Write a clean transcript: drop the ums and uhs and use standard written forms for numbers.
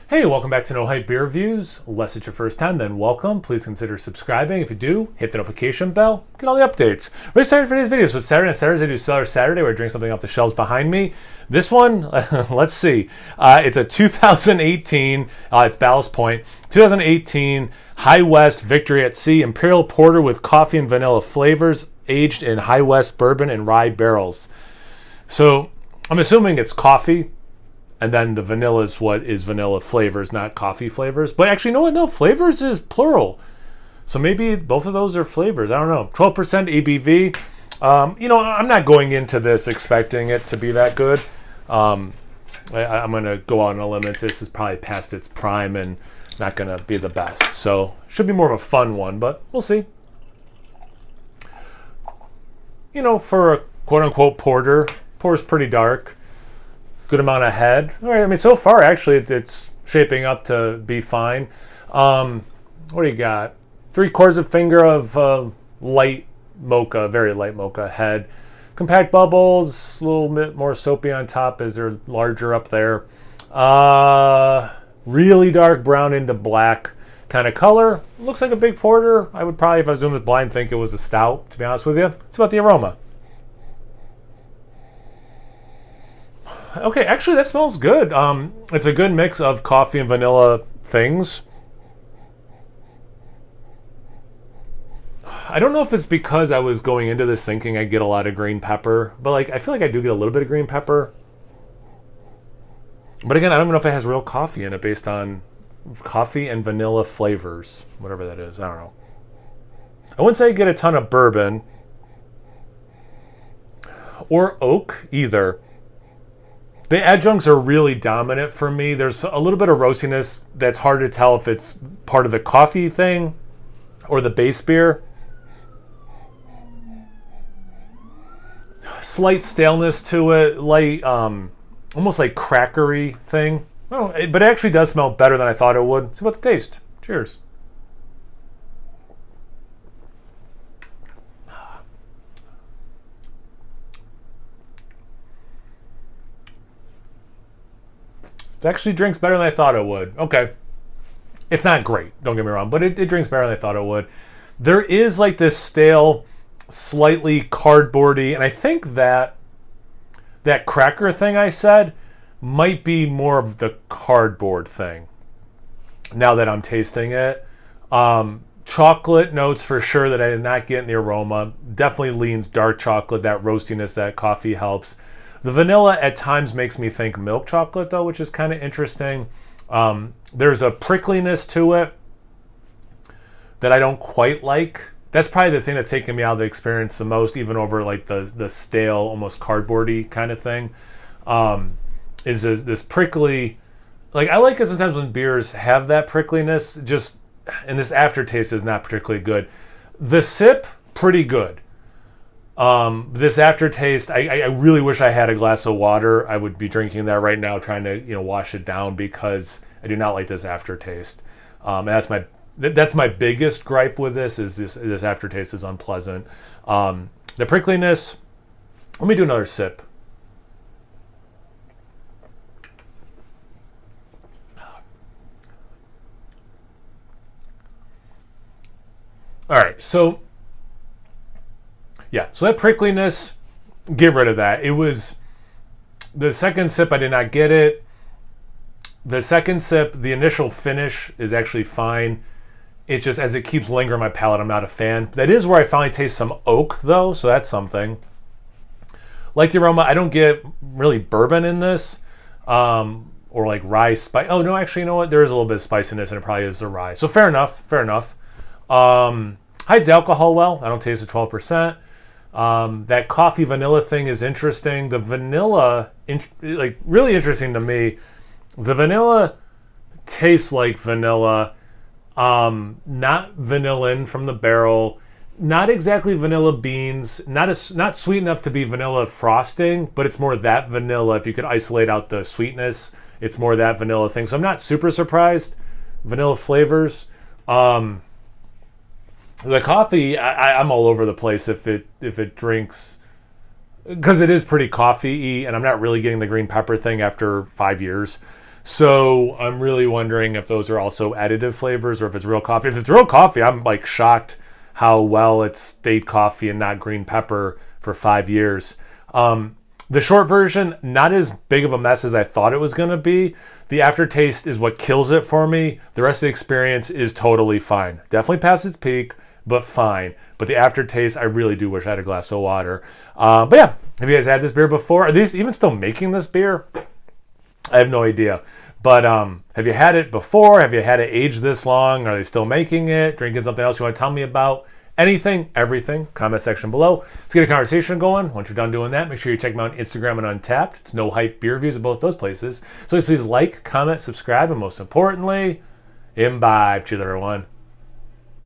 Hey, welcome back to No Hype Beer Reviews. Unless it's your first time, then welcome. Please consider subscribing. If you do, hit the notification bell. Get all the updates. We're excited for today's video. So it's Saturday, and Saturdays I do Cellar Saturday, where I drink something off the shelves behind me. This one, let's see. It's a 2018, it's Ballast Point, 2018 High West Victory at Sea Imperial Porter with coffee and vanilla flavors, aged in High West bourbon and rye barrels. So I'm assuming it's coffee. And then the vanilla is what is vanilla flavors, not coffee flavors. But actually, no, flavors is plural. So maybe both of those are flavors. I don't know. 12% ABV. I'm not going into this expecting it to be that good. I'm going to go out on a limb. This is probably past its prime and not going to be the best. So should be more of a fun one, but we'll see. For a quote-unquote porter, pours pretty dark. Good amount of head. All right, I mean, so far, actually, it's shaping up to be fine. What do you got? 3/4 finger of light mocha, very light mocha head. Compact bubbles, a little bit more soapy on top as they're larger up there. Really dark brown into black kind of color. Looks like a big porter. I would probably, if I was doing this blind, think it was a stout, to be honest with you. It's about the aroma. Okay, actually that smells good. It's a good mix of coffee and vanilla things. I don't know if it's because I was going into this thinking I'd get a lot of green pepper, but I feel like I do get a little bit of green pepper. But again, I don't know if it has real coffee in it based on coffee and vanilla flavors, whatever that is. I don't know. I wouldn't say I get a ton of bourbon or oak either. The adjuncts are really dominant for me. There's a little bit of roastiness that's hard to tell if it's part of the coffee thing or the base beer. Slight staleness to it, light, almost like crackery thing. Oh, but it actually does smell better than I thought it would. It's about the taste. Cheers. It actually drinks better than I thought it would. Okay. It's not great, don't get me wrong, but it drinks better than I thought it would. There is this stale, slightly cardboardy, and I think that cracker thing I said might be more of the cardboard thing now that I'm tasting it. Chocolate notes for sure that I did not get in the aroma. Definitely leans dark chocolate, that roastiness that coffee helps. The vanilla at times makes me think milk chocolate, though, which is kind of interesting. There's a prickliness to it that I don't quite like. That's probably the thing that's taken me out of the experience the most, even over the stale, almost cardboardy kind of thing. Is this prickly? I like it sometimes when beers have that prickliness. And this aftertaste is not particularly good. The sip, pretty good. This aftertaste, I really wish I had a glass of water. I would be drinking that right now, trying to wash it down, because I do not like this aftertaste. And that's my biggest gripe with this. Is this aftertaste is unpleasant. The prickliness. Let me do another sip. All right, so. Yeah, so that prickliness, get rid of that. It was the second sip, I did not get it. The second sip, the initial finish is actually fine. It just, as it keeps lingering on my palate, I'm not a fan. That is where I finally taste some oak, though, so that's something. Like the aroma, I don't get really bourbon in this, or rye spice. Oh, no, actually, you know what? There is a little bit of spiciness, and it probably is the rye. So fair enough. Hides alcohol well. I don't taste the 12%. That coffee vanilla thing is interesting. The vanilla, really interesting to me. The vanilla tastes like vanilla, not vanillin from the barrel, not exactly vanilla beans, not sweet enough to be vanilla frosting, but it's more that vanilla. If you could isolate out the sweetness, it's more that vanilla thing. So I'm not super surprised. Vanilla flavors. The coffee, I'm all over the place if it drinks, because it is pretty coffee-y, and I'm not really getting the green pepper thing after 5 years. So I'm really wondering if those are also additive flavors or if it's real coffee. If it's real coffee, I'm like shocked how well it's stayed coffee and not green pepper for 5 years. The short version, not as big of a mess as I thought it was going to be. The aftertaste is what kills it for me. The rest of the experience is totally fine. Definitely past its peak, but fine. But the aftertaste, I really do wish I had a glass of water. But yeah, have you guys had this beer before? Are they even still making this beer? I have no idea. But have you had it before? Have you had it aged this long? Are they still making it? Drinking something else you want to tell me about? Anything, everything, comment section below. Let's get a conversation going. Once you're done doing that, make sure you check me out on Instagram and Untapped. It's No Hype Beer Reviews at both those places. So please like, comment, subscribe, and most importantly, imbibe. Cheers, everyone.